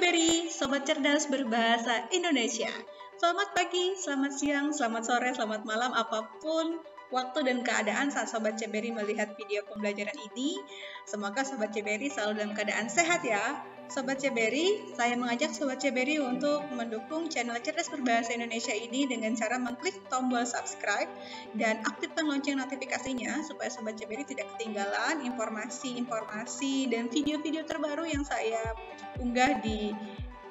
Ceberi, Sobat Cerdas Berbahasa Indonesia. Selamat pagi, selamat siang, selamat sore, selamat malam, apapun waktu dan keadaan saat Sobat Ceberi melihat video pembelajaran ini. Semoga Sobat Ceberi selalu dalam keadaan sehat ya. Sobat Ceberi, saya mengajak Sobat Ceberi untuk mendukung channel Cerdas Berbahasa Indonesia ini dengan cara mengklik tombol subscribe dan aktifkan lonceng notifikasinya supaya Sobat Ceberi tidak ketinggalan informasi-informasi dan video-video terbaru yang saya unggah di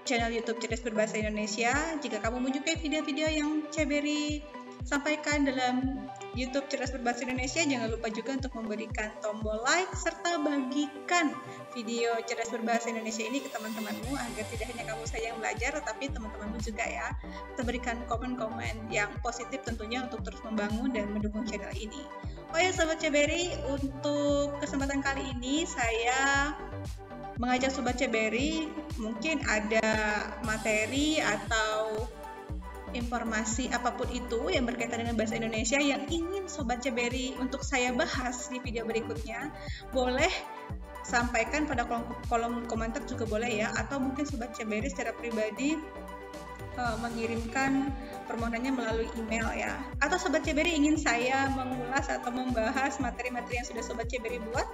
channel YouTube Cerdas Berbahasa Indonesia. Jika kamu menyukai video-video yang Ceberi sampaikan dalam YouTube Cerdas Berbahasa Indonesia, jangan lupa juga untuk memberikan tombol like serta bagikan video Cerdas Berbahasa Indonesia ini ke teman-temanmu agar tidak hanya kamu saja yang belajar, tetapi teman-temanmu juga ya. Kita berikan komen-komen yang positif tentunya untuk terus membangun dan mendukung channel ini. Oh ya Sobat Ceberi, untuk kesempatan kali ini saya mengajak Sobat Ceberi, mungkin ada materi atau informasi apapun itu yang berkaitan dengan bahasa Indonesia yang ingin Sobat Ceberi untuk saya bahas di video berikutnya, boleh sampaikan pada kolom komentar juga boleh ya, atau mungkin Sobat Ceberi secara pribadi mengirimkan permohonannya melalui email ya, atau Sobat Ceberi ingin saya mengulas atau membahas materi-materi yang sudah Sobat Ceberi buat,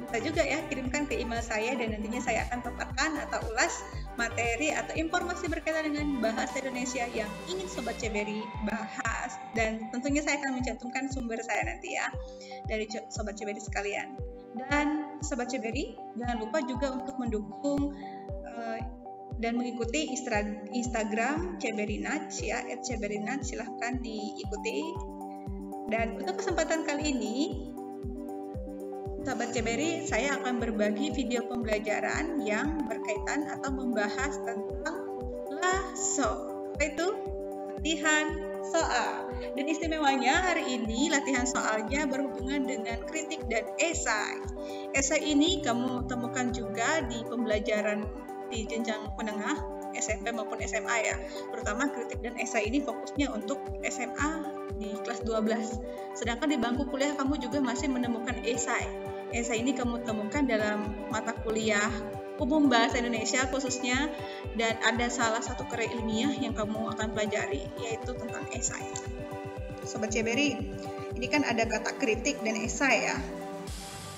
bisa juga ya kirimkan ke email saya dan nantinya saya akan paparkan atau ulas materi atau informasi berkaitan dengan bahasa Indonesia yang ingin Sobat Ceberi bahas, dan tentunya saya akan mencantumkan sumber saya nanti ya dari Sobat Ceberi sekalian. Dan Sobat Ceberi jangan lupa juga untuk mendukung dan mengikuti Instagram Ceberinach ya, @ceberinach, silahkan diikuti. Dan untuk kesempatan kali ini Sobat Ceberi, saya akan berbagi video pembelajaran yang berkaitan atau membahas tentang LASO, yaitu latihan soal. Dan istimewanya hari ini latihan soalnya berhubungan dengan kritik dan esai. Esai ini kamu temukan juga di pembelajaran di jenjang menengah, SMP maupun SMA ya. Terutama kritik dan esai ini fokusnya untuk SMA di kelas 12. Sedangkan di bangku kuliah kamu juga masih menemukan esai. Esai ini kamu temukan dalam mata kuliah umum bahasa Indonesia khususnya, dan ada salah satu karya ilmiah yang kamu akan pelajari, yaitu tentang esai. Sobat Ceberi, ini kan ada kata kritik dan esai ya.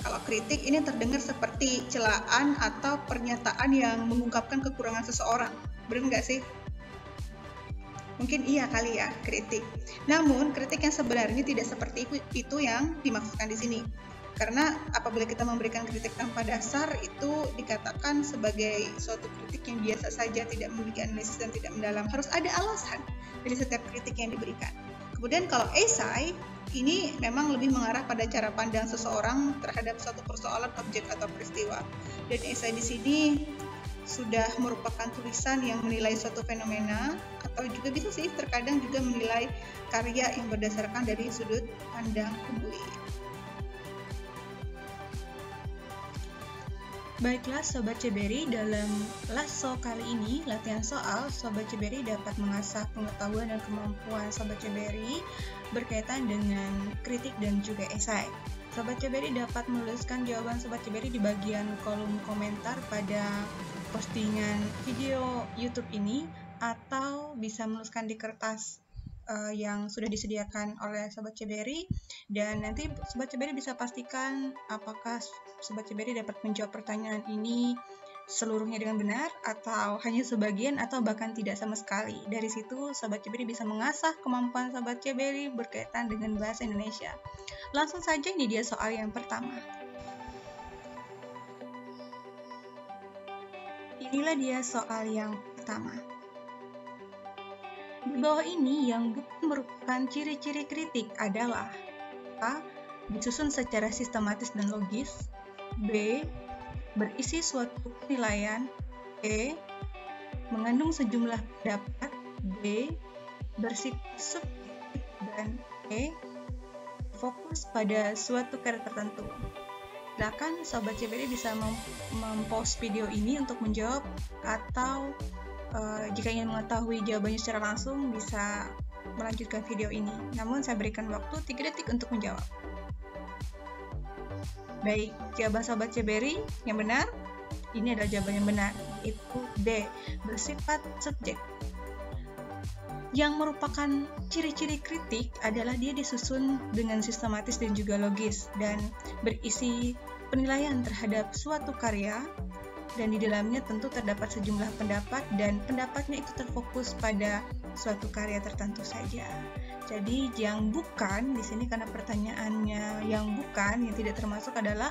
Kalau kritik ini terdengar seperti celaan atau pernyataan yang mengungkapkan kekurangan seseorang. Benar nggak sih? Mungkin iya kali ya, kritik. Namun, kritik yang sebenarnya tidak seperti itu yang dimaksudkan di sini. Karena apabila kita memberikan kritik tanpa dasar, itu dikatakan sebagai suatu kritik yang biasa saja, tidak memiliki analisis dan tidak mendalam. Harus ada alasan dari setiap kritik yang diberikan. Kemudian kalau esai, ini memang lebih mengarah pada cara pandang seseorang terhadap suatu persoalan, objek atau peristiwa. Dan esai di sini sudah merupakan tulisan yang menilai suatu fenomena, atau juga bisa sih terkadang juga menilai karya yang berdasarkan dari sudut pandang publik. Baiklah Sobat Ceberi, dalam LASO kali ini, latihan soal, Sobat Ceberi dapat mengasah pengetahuan dan kemampuan Sobat Ceberi berkaitan dengan kritik dan juga esai. Sobat Ceberi dapat menuliskan jawaban Sobat Ceberi di bagian kolom komentar pada postingan video YouTube ini, atau bisa menuliskan di kertas yang sudah disediakan oleh Sobat Ceberi, dan nanti Sobat Ceberi bisa pastikan apakah Sobat Ceberi dapat menjawab pertanyaan ini seluruhnya dengan benar, atau hanya sebagian, atau bahkan tidak sama sekali. Dari situ Sobat Ceberi bisa mengasah kemampuan Sobat Ceberi berkaitan dengan bahasa Indonesia. Langsung saja, ini dia soal yang pertama. Inilah dia soal yang pertama. Di bawah ini yang merupakan ciri-ciri kritik adalah A. Disusun secara sistematis dan logis, B. Berisi suatu penilaian, E. Mengandung sejumlah pendapat, D. Bersifat subjektif, dan E. Fokus pada suatu karya tertentu. Silakan Sobat Ceberi bisa mempost video ini untuk menjawab, atau jika ingin mengetahui jawabannya secara langsung bisa melanjutkan video ini. Namun saya berikan waktu 3 detik untuk menjawab. Baik, jawaban Sobat Ceberi yang benar Ini adalah jawaban yang benar, yaitu D, bersifat subjek. Yang merupakan ciri-ciri kritik adalah dia disusun dengan sistematis dan juga logis, dan berisi penilaian terhadap suatu karya, dan di dalamnya tentu terdapat sejumlah pendapat, dan pendapatnya itu terfokus pada suatu karya tertentu saja. Jadi yang bukan di sini, karena pertanyaannya yang bukan, yang tidak termasuk adalah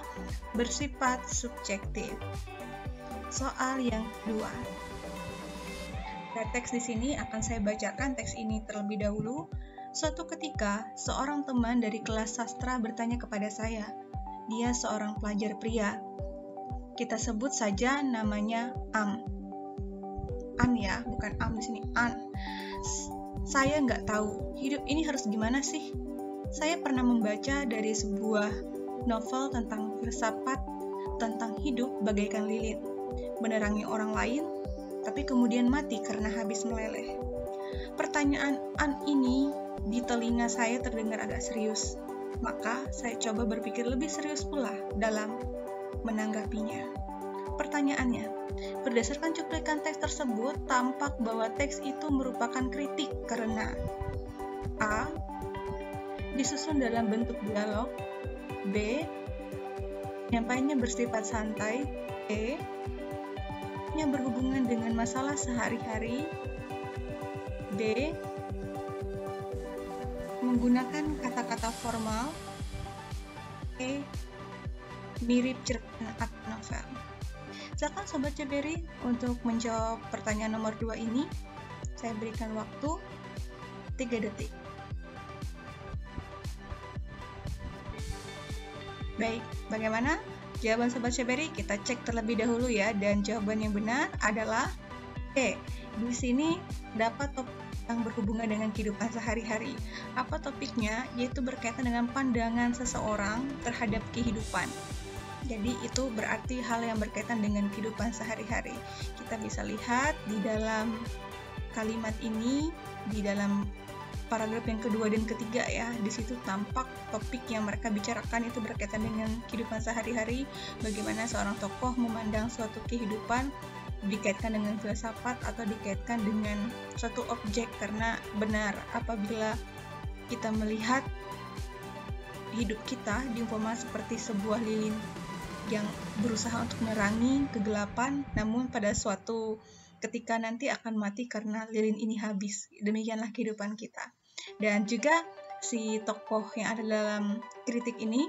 bersifat subjektif. Soal yang kedua. Nah, teks di sini akan saya bacakan teks ini terlebih dahulu. Suatu ketika, seorang teman dari kelas sastra bertanya kepada saya. Dia seorang pelajar pria. Kita sebut saja namanya Am. An ya, bukan Am di sini, An. Saya nggak tahu, hidup ini harus gimana sih? Saya pernah membaca dari sebuah novel tentang filsafat, tentang hidup bagaikan lilin, menerangi orang lain, tapi kemudian mati karena habis meleleh. Pertanyaan An ini di telinga saya terdengar agak serius, maka saya coba berpikir lebih serius pula dalam menanggapinya. Pertanyaannya, berdasarkan cuplikan teks tersebut, tampak bahwa teks itu merupakan kritik karena A. disusun dalam bentuk dialog, B. penyampaiannya bersifat santai, C. yang berhubungan dengan masalah sehari-hari, D. menggunakan kata-kata formal, E. mirip cerpen atau novel. Silakan Sobat Ceberi untuk menjawab pertanyaan nomor 2 ini. Saya berikan waktu 3 detik. Baik, bagaimana jawaban Sobat Ceberi? Kita cek terlebih dahulu ya, dan jawaban yang benar adalah E. Di sini dapat topik yang berhubungan dengan kehidupan sehari-hari. Apa topiknya? Yaitu berkaitan dengan pandangan seseorang terhadap kehidupan. Jadi itu berarti hal yang berkaitan dengan kehidupan sehari-hari. Kita bisa lihat di dalam kalimat ini, di dalam paragraf yang kedua dan ketiga ya, di situ tampak topik yang mereka bicarakan itu berkaitan dengan kehidupan sehari-hari, bagaimana seorang tokoh memandang suatu kehidupan, dikaitkan dengan filsafat atau dikaitkan dengan suatu objek. Karena benar, apabila kita melihat hidup kita diumpama seperti sebuah lilin yang berusaha untuk menerangi kegelapan, namun pada suatu ketika nanti akan mati karena lilin ini habis. Demikianlah kehidupan kita. Dan juga si tokoh yang ada dalam kritik ini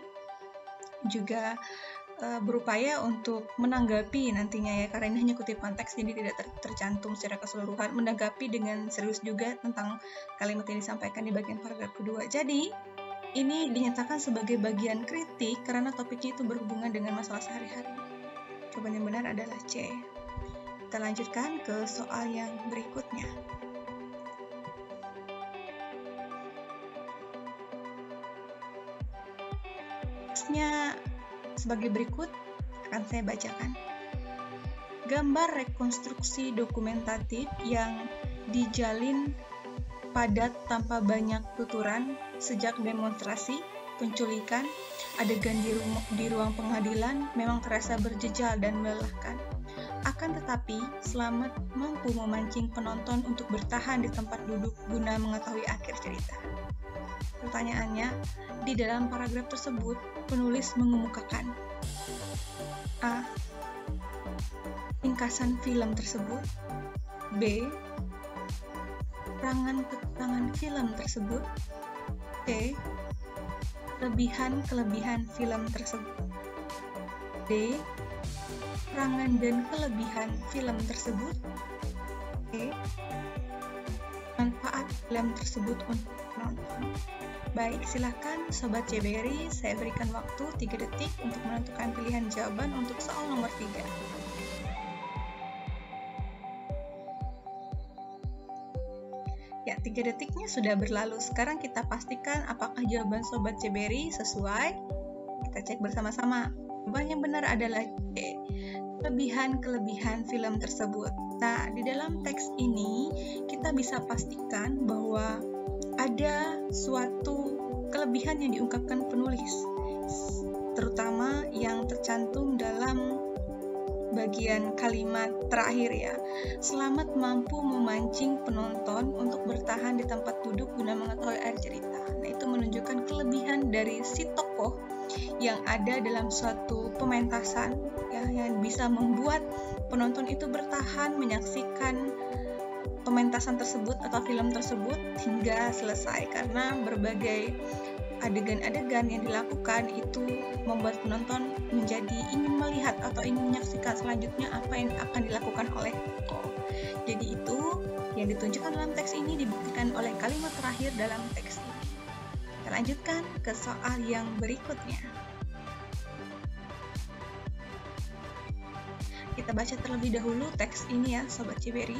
juga berupaya untuk menanggapi nantinya ya, karena ini hanya kutipan teks jadi tidak tercantum secara keseluruhan, menanggapi dengan serius juga tentang kalimat yang disampaikan di bagian paragraf kedua. Jadi ini dinyatakan sebagai bagian kritik karena topiknya itu berhubungan dengan masalah sehari-hari. Jawaban yang benar adalah C. Kita lanjutkan ke soal yang berikutnya. Teksnya sebagai berikut akan saya bacakan. Gambar rekonstruksi dokumentatif yang dijalin padat tanpa banyak tuturan sejak demonstrasi, penculikan, adegan di ruang pengadilan memang terasa berjejal dan melelahkan. Akan tetapi, Slamet mampu memancing penonton untuk bertahan di tempat duduk guna mengetahui akhir cerita. Pertanyaannya, di dalam paragraf tersebut, penulis mengemukakan A. ringkasan film tersebut, B. kekurangan film tersebut, C. kelebihan film tersebut, D. kekurangan dan kelebihan film tersebut, E. manfaat film tersebut untuk penonton. Baik, silakan Sobat Ceberi, saya berikan waktu 3 detik untuk menentukan pilihan jawaban untuk soal nomor 3. Ya, 3 detiknya sudah berlalu. Sekarang kita pastikan apakah jawaban Sobat Ceberi sesuai. Kita cek bersama-sama. Jawaban yang benar adalah C. Kelebihan film tersebut. Nah, di dalam teks ini kita bisa pastikan bahwa ada suatu kelebihan yang diungkapkan penulis, terutama yang tercantum dalam bagian kalimat terakhir ya. Selamat mampu memancing penonton untuk bertahan di tempat duduk guna mengetahui akhir cerita. Nah, itu menunjukkan kelebihan dari si tokoh yang ada dalam suatu pementasan ya, yang bisa membuat penonton itu bertahan menyaksikan pementasan tersebut atau film tersebut hingga selesai, karena berbagai adegan-adegan yang dilakukan itu membuat penonton menjadi ingin melihat atau ingin menyaksikan selanjutnya apa yang akan dilakukan oleh tokoh. Jadi itu yang ditunjukkan dalam teks ini dibuktikan oleh kalimat terakhir dalam teks ini. Kita lanjutkan ke soal yang berikutnya. Kita baca terlebih dahulu teks ini ya Sobat Ciberi.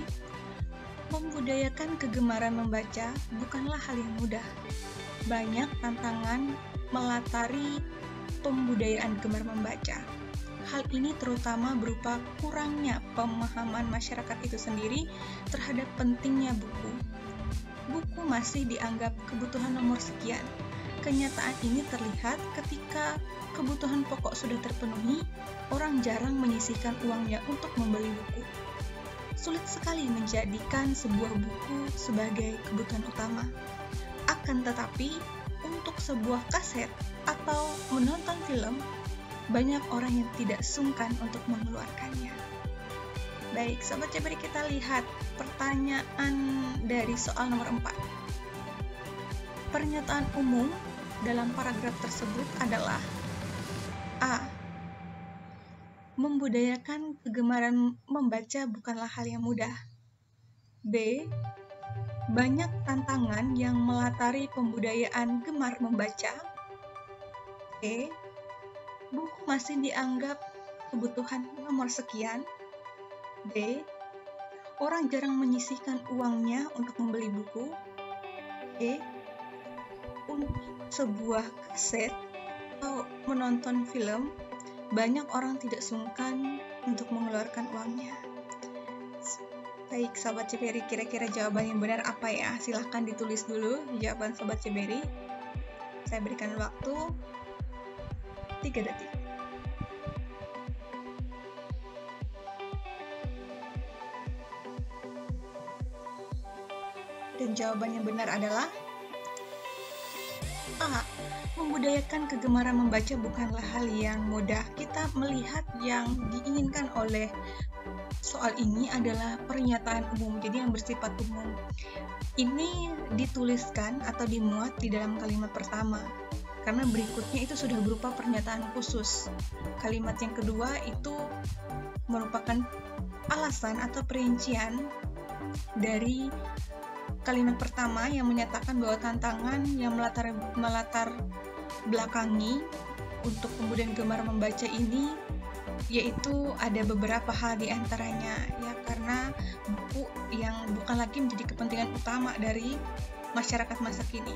Membudayakan kegemaran membaca bukanlah hal yang mudah. Banyak tantangan melatari pembudayaan gemar membaca. Hal ini terutama berupa kurangnya pemahaman masyarakat itu sendiri terhadap pentingnya buku. Buku masih dianggap kebutuhan nomor sekian. Kenyataan ini terlihat ketika kebutuhan pokok sudah terpenuhi, orang jarang menyisihkan uangnya untuk membeli buku. Sulit sekali menjadikan sebuah buku sebagai kebutuhan utama. Akan tetapi, untuk sebuah kaset atau menonton film, banyak orang yang tidak sungkan untuk mengeluarkannya. Baik, Sobat Ciberi, kita lihat pertanyaan dari soal nomor 4. Pernyataan umum dalam paragraf tersebut adalah A. Membudayakan kegemaran membaca bukanlah hal yang mudah. B. Banyak tantangan yang melatari pembudayaan gemar membaca. C. Buku masih dianggap kebutuhan nomor sekian. D. Orang jarang menyisihkan uangnya untuk membeli buku. E. Untuk sebuah kaset atau menonton film, banyak orang tidak sungkan untuk mengeluarkan uangnya. Baik, Sobat Ciberi, kira-kira jawaban yang benar apa ya? Silahkan ditulis dulu jawaban Sobat Ciberi. Saya berikan waktu 3 detik. Dan jawaban yang benar adalah A. Membudayakan kegemaran membaca bukanlah hal yang mudah. Kita melihat yang diinginkan oleh soal ini adalah pernyataan umum, jadi yang bersifat umum. Ini dituliskan atau dimuat di dalam kalimat pertama, karena berikutnya itu sudah berupa pernyataan khusus. Kalimat yang kedua itu merupakan alasan atau perincian dari kalimat pertama yang menyatakan bahwa tantangan yang melatar belakangi untuk kemudian gemar membaca ini yaitu ada beberapa hal di antaranya ya, karena buku yang bukan lagi menjadi kepentingan utama dari masyarakat masa kini.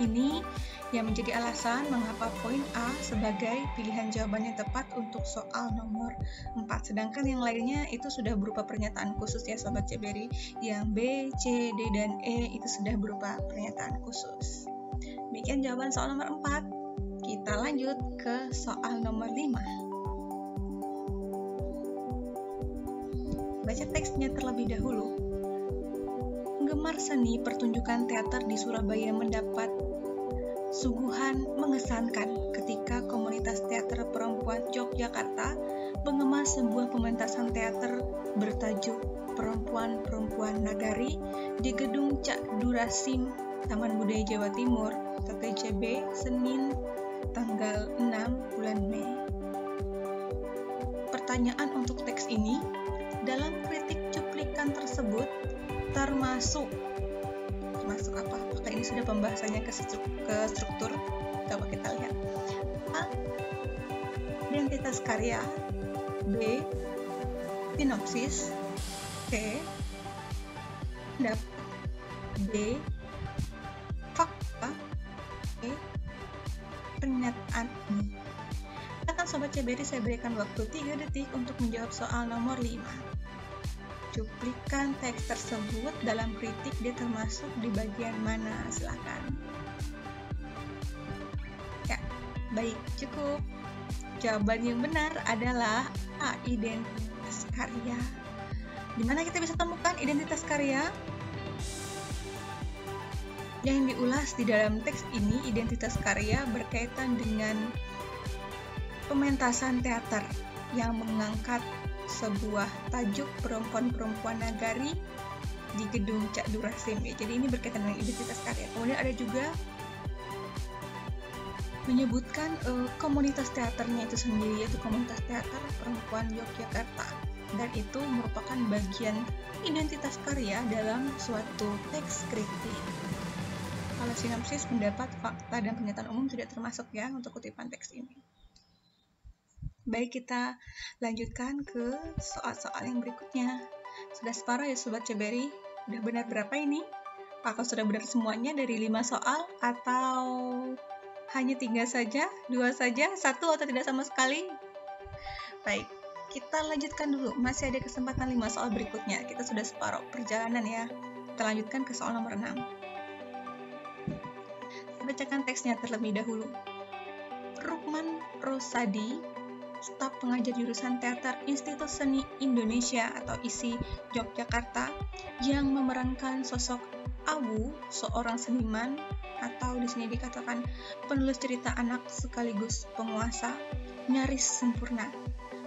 Ini yang menjadi alasan mengapa poin A sebagai pilihan jawaban yang tepat untuk soal nomor 4. Sedangkan yang lainnya itu sudah berupa pernyataan khusus ya Sobat Ciberi. Yang B, C, D, dan E itu sudah berupa pernyataan khusus. Demikian jawaban soal nomor 4. Kita lanjut ke soal nomor 5. Baca teksnya terlebih dahulu. Penggemar seni pertunjukan teater di Surabaya mendapat suguhan mengesankan ketika komunitas teater perempuan Yogyakarta mengemas sebuah pementasan teater bertajuk Perempuan-Perempuan Nagari di Gedung Cak Durasim, Taman Budaya Jawa Timur, TTJB, Senin, tanggal 6 bulan Mei. Pertanyaan untuk teks ini, dalam kritik cuplikan tersebut termasuk apa? Apakah ini sudah pembahasannya ke struktur? Coba kita lihat. A. Identitas karya. B. Sinopsis. C. Pendapat. D. Fakta. E. Pernyataan. Silakan Sobat Ciberi, saya berikan waktu 3 detik untuk menjawab soal nomor 5. Cuplikan teks tersebut dalam kritik dia termasuk di bagian mana? Silakan. Ya, baik, cukup. Jawaban yang benar adalah A. Identitas karya. Di mana kita bisa temukan identitas karya? Yang diulas di dalam teks ini, identitas karya berkaitan dengan pementasan teater yang mengangkat sebuah tajuk perempuan-perempuan nagari di gedung Cak Durasim. Jadi ini berkaitan dengan identitas karya. Kemudian ada juga menyebutkan komunitas teaternya itu sendiri, yaitu komunitas teater perempuan Yogyakarta, dan itu merupakan bagian identitas karya dalam suatu teks skripsi. Kalau sinopsis, pendapat, fakta, dan pernyataan umum tidak termasuk ya untuk kutipan teks ini. Baik, kita lanjutkan ke soal-soal yang berikutnya. Sudah separuh ya Sobat Ceberi? Udah benar berapa ini? Apakah sudah benar semuanya dari 5 soal? Atau hanya 3 saja? 2 saja? 1 atau tidak sama sekali? Baik, kita lanjutkan dulu. Masih ada kesempatan 5 soal berikutnya. Kita sudah separuh perjalanan ya. Kita lanjutkan ke soal nomor 6. Saya bacakan teksnya terlebih dahulu. Rukman Rosadi, staf pengajar jurusan Teater Institut Seni Indonesia atau ISI Yogyakarta, yang memerankan sosok Awu, seorang seniman atau di sini dikatakan penulis cerita anak sekaligus penguasa, nyaris sempurna.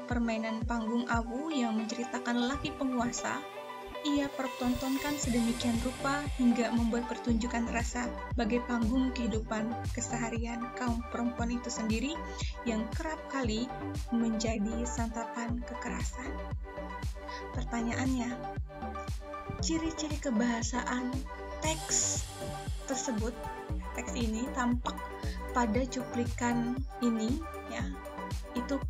Permainan panggung Awu yang menceritakan lelaki penguasa, ia pertontonkan sedemikian rupa hingga membuat pertunjukan terasa bagai panggung kehidupan keseharian kaum perempuan itu sendiri yang kerap kali menjadi santapan kekerasan. Pertanyaannya, ciri-ciri kebahasaan teks tersebut, teks ini tampak pada cuplikan ini ya. Itu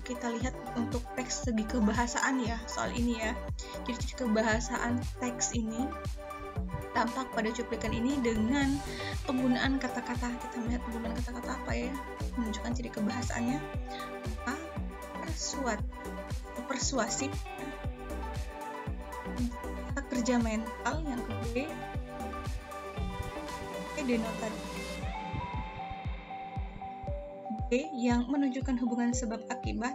kita lihat untuk teks segi kebahasaan ya, soal ini ya. Jadi kebahasaan teks ini tampak pada cuplikan ini dengan penggunaan kata-kata. Kita melihat penggunaan kata-kata apa ya, menunjukkan ciri kebahasaannya. A. Persuasif. Kerja mental. Yang kedua denotatif. B. Yang menunjukkan hubungan sebab akibat.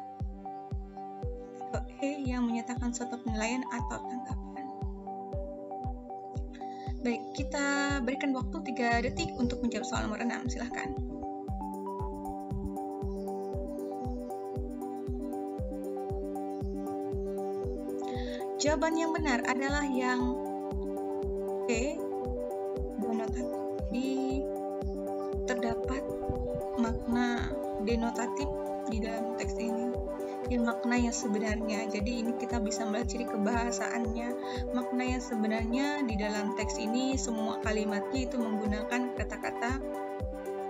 E. Yang menyatakan suatu penilaian atau tanggapan. Baik, kita berikan waktu 3 detik untuk menjawab soal nomor 6. Silahkan. Jawaban yang benar adalah yang E. Denotatif. Terdapat makna denotatif di dalam teks ini, yang makna yang sebenarnya. Jadi ini kita bisa melihat ciri kebahasaannya. Makna yang sebenarnya di dalam teks ini, semua kalimatnya itu menggunakan kata-kata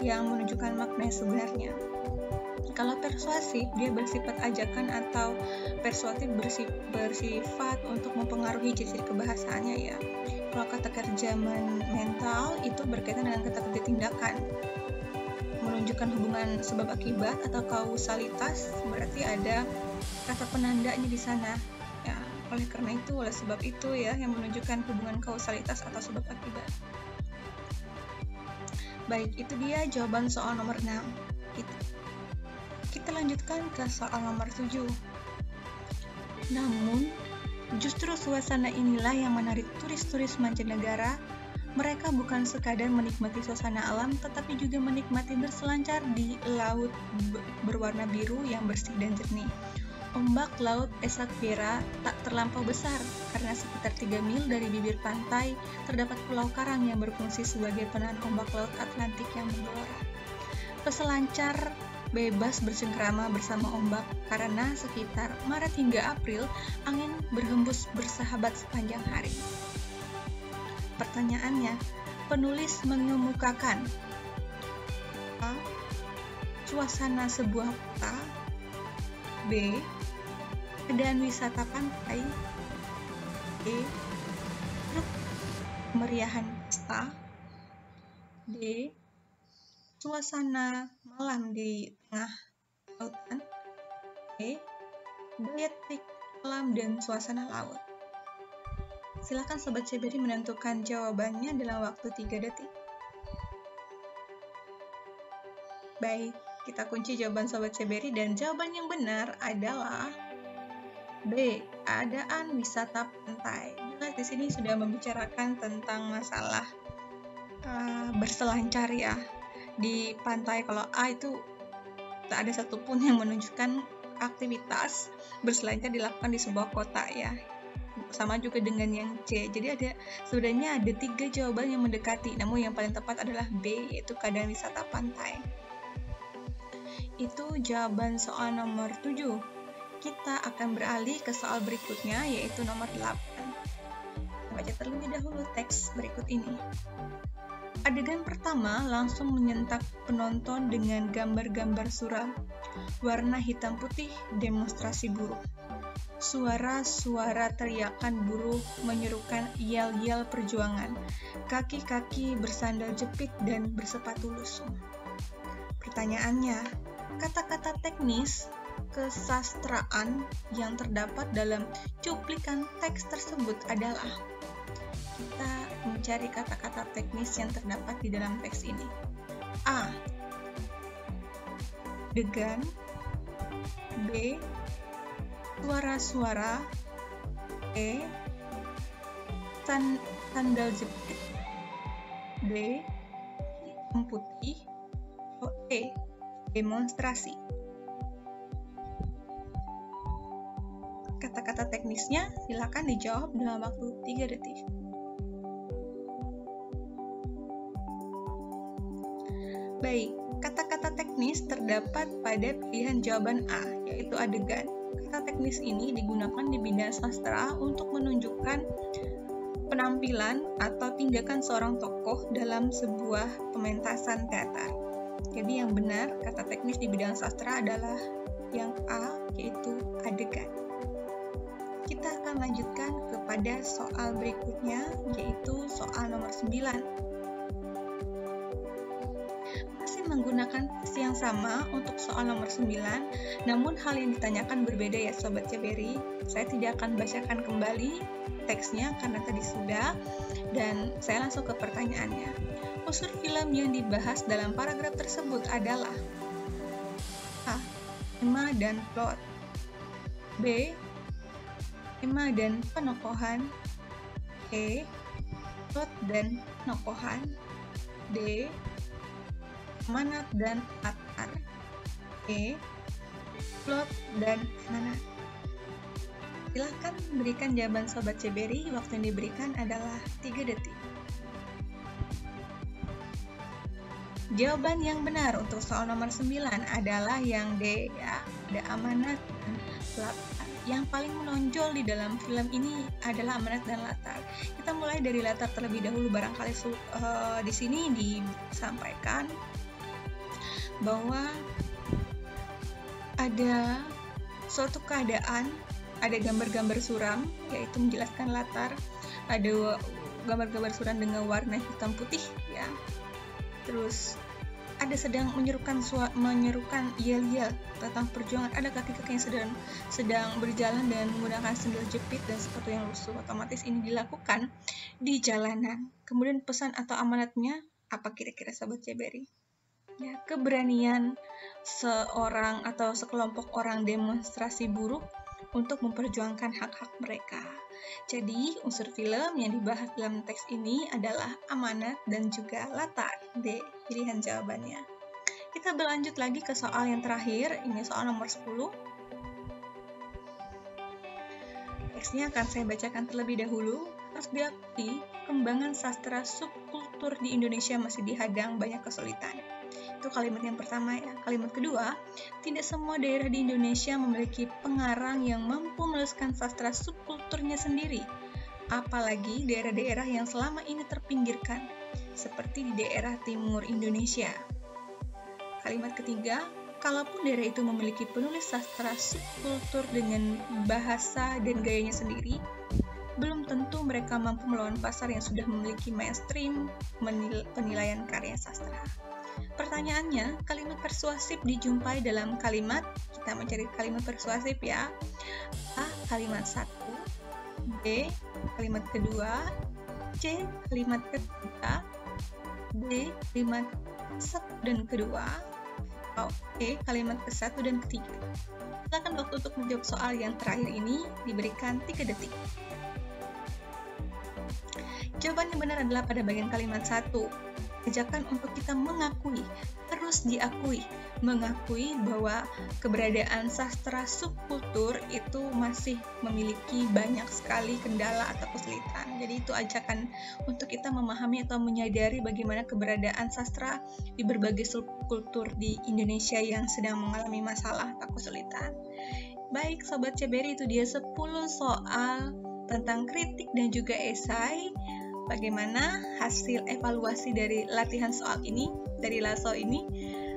yang menunjukkan makna yang sebenarnya. Kalau persuasif, dia bersifat ajakan atau persuasif bersifat untuk mempengaruhi ciri kebahasaannya ya. Kalau kata kerja mental itu berkaitan dengan kata kerja tindakan, menunjukkan hubungan sebab akibat atau kausalitas, berarti ada kata penandanya di sana ya. Oleh karena itu, oleh sebab itu ya, yang menunjukkan hubungan kausalitas atau sebab akibat. Baik, itu dia jawaban soal nomor 6. Kita lanjutkan ke soal nomor 7. Namun justru suasana inilah yang menarik turis-turis mancanegara. Mereka bukan sekadar menikmati suasana alam, tetapi juga menikmati berselancar di laut berwarna biru yang bersih dan jernih. Ombak laut Esakvera tak terlampau besar, karena sekitar 3 mil dari bibir pantai terdapat pulau karang yang berfungsi sebagai penahan ombak laut Atlantik yang menggelora. Peselancar bebas bercengkrama bersama ombak, karena sekitar Maret hingga April angin berhembus bersahabat sepanjang hari. Pertanyaannya, penulis mengemukakan A. Suasana sebuah kota. B. Keadaan wisata pantai. C. Kemeriahan pesta. D. Suasana malam di tengah lautan. E. Daya tarik alam dan suasana laut. Silakan Sobat Ceberi menentukan jawabannya dalam waktu 3 detik. Baik, Kita kunci jawaban Sobat Ceberi dan jawaban yang benar adalah B. Keadaan wisata pantai. Jelas di sini sudah membicarakan tentang masalah berselancar ya di pantai. Kalau A itu tak ada satupun yang menunjukkan aktivitas berselancar dilakukan di sebuah kota ya. Sama juga dengan yang C. Jadi sebenarnya ada 3 jawaban yang mendekati, namun yang paling tepat adalah B, yaitu keadaan wisata pantai. Itu jawaban soal nomor 7. Kita akan beralih ke soal berikutnya, yaitu nomor 8. Baca terlebih dahulu teks berikut ini. Adegan pertama langsung menyentak penonton dengan gambar-gambar suram, warna hitam putih, demonstrasi buruh. Suara-suara teriakan buruh menyerukan yel-yel perjuangan, kaki-kaki bersandal jepit dan bersepatu lusuh. Pertanyaannya, kata-kata teknis kesastraan yang terdapat dalam cuplikan teks tersebut adalah. Kita mencari kata-kata teknis yang terdapat di dalam teks ini. A. Degan. B. Suara-suara. E. Sandal jepit. D. Hitam putih. E. Demonstrasi. Kata-kata teknisnya silakan dijawab dalam waktu 3 detik. Baik, kata-kata teknis terdapat pada pilihan jawaban A, yaitu adegan. Kata teknis ini digunakan di bidang sastra untuk menunjukkan penampilan atau tindakan seorang tokoh dalam sebuah pementasan teater. Jadi yang benar, kata teknis di bidang sastra adalah yang A, yaitu adegan. Kita akan lanjutkan kepada soal berikutnya, yaitu soal nomor 9. Menggunakan teks yang sama untuk soal nomor 9, namun hal yang ditanyakan berbeda ya Sobat Ceberi. Saya tidak akan bacakan kembali teksnya karena tadi sudah, dan saya langsung ke pertanyaannya. Unsur film yang dibahas dalam paragraf tersebut adalah A. Tema dan plot. B. Tema dan penokohan. E. Plot dan penokohan. D. Amanat dan latar. E. Plot dan amanat. Silakan berikan jawaban Sobat Ceberi. Waktu yang diberikan adalah 3 detik. Jawaban yang benar untuk soal nomor 9 adalah yang D ya. Ada amanat dan latar. Yang paling menonjol di dalam film ini adalah amanat dan latar. Kita mulai dari latar terlebih dahulu. Barangkali di sini disampaikan bahwa ada suatu keadaan, ada gambar-gambar suram, yaitu menjelaskan latar, ada gambar-gambar suram dengan warna hitam putih ya, terus ada sedang menyerukan yel-yel tentang perjuangan, ada kaki-kaki yang sedang berjalan dan menggunakan sandal jepit dan sepatu yang lusuh. Otomatis ini dilakukan di jalanan. Kemudian pesan atau amanatnya apa kira-kira Sobat Ceberi? Ya, keberanian seorang atau sekelompok orang demonstrasi buruh untuk memperjuangkan hak-hak mereka. Jadi, unsur film yang dibahas dalam teks ini adalah amanat dan juga latar. D, pilihan jawabannya. Kita berlanjut lagi ke soal yang terakhir, ini soal nomor 10. Teksnya akan saya bacakan terlebih dahulu. Harus diakui, perkembangan sastra subkultur di Indonesia masih dihadang banyak kesulitan. Itu kalimat yang pertama ya. Kalimat kedua, tidak semua daerah di Indonesia memiliki pengarang yang mampu menuliskan sastra subkulturnya sendiri, apalagi daerah-daerah yang selama ini terpinggirkan, seperti di daerah timur Indonesia. Kalimat ketiga, kalaupun daerah itu memiliki penulis sastra subkultur dengan bahasa dan gayanya sendiri, belum tentu mereka mampu melawan pasar yang sudah memiliki mainstream penilaian karya sastra. Pertanyaannya, kalimat persuasif dijumpai dalam kalimat, kita mencari kalimat persuasif ya. A. Kalimat 1, B. Kalimat kedua, C. Kalimat ketiga, D. Kalimat 1 dan kedua, Oke, kalimat ke-1 dan ke-3. Silakan waktu untuk menjawab soal yang terakhir ini diberikan 3 detik. Jawaban yang benar adalah pada bagian kalimat 1. Ajakan untuk kita mengakui, terus diakui, mengakui bahwa keberadaan sastra subkultur itu masih memiliki banyak sekali kendala atau kesulitan. Jadi itu ajakan untuk kita memahami atau menyadari bagaimana keberadaan sastra di berbagai subkultur di Indonesia yang sedang mengalami masalah atau kesulitan. Baik Sobat CBRI, itu dia 10 soal tentang kritik dan juga esai. Bagaimana hasil evaluasi dari latihan soal ini, dari LASO ini?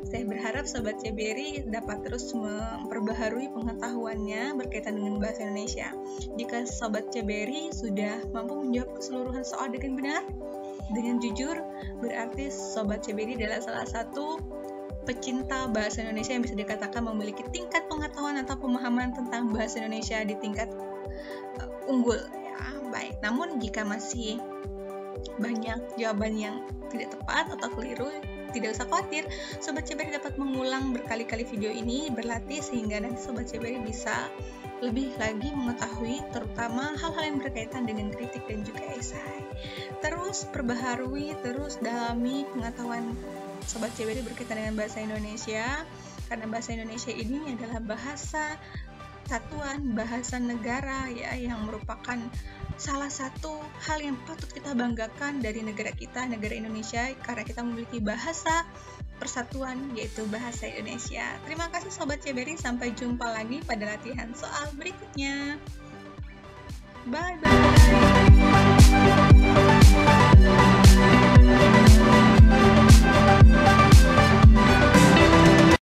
Saya berharap Sobat CBRI dapat terus memperbaharui pengetahuannya berkaitan dengan bahasa Indonesia. Jika Sobat CBRI sudah mampu menjawab keseluruhan soal dengan benar, dengan jujur, berarti Sobat CBRI adalah salah satu pecinta bahasa Indonesia yang bisa dikatakan memiliki tingkat pengetahuan atau pemahaman tentang bahasa Indonesia di tingkat unggul. Ya, baik. Namun jika masih banyak jawaban yang tidak tepat atau keliru, tidak usah khawatir. Sobat CBRI dapat mengulang berkali-kali video ini, berlatih sehingga nanti Sobat CBRI bisa lebih lagi mengetahui terutama hal-hal yang berkaitan dengan kritik dan juga esai. Terus perbaharui, terus dalami pengetahuan Sobat CBRI berkaitan dengan bahasa Indonesia, karena bahasa Indonesia ini adalah bahasa satuan, bahasa negara ya, yang merupakan salah satu hal yang patut kita banggakan dari negara kita, negara Indonesia, karena kita memiliki bahasa persatuan yaitu bahasa Indonesia. Terima kasih Sobat CBRI, sampai jumpa lagi pada latihan soal berikutnya. Bye bye.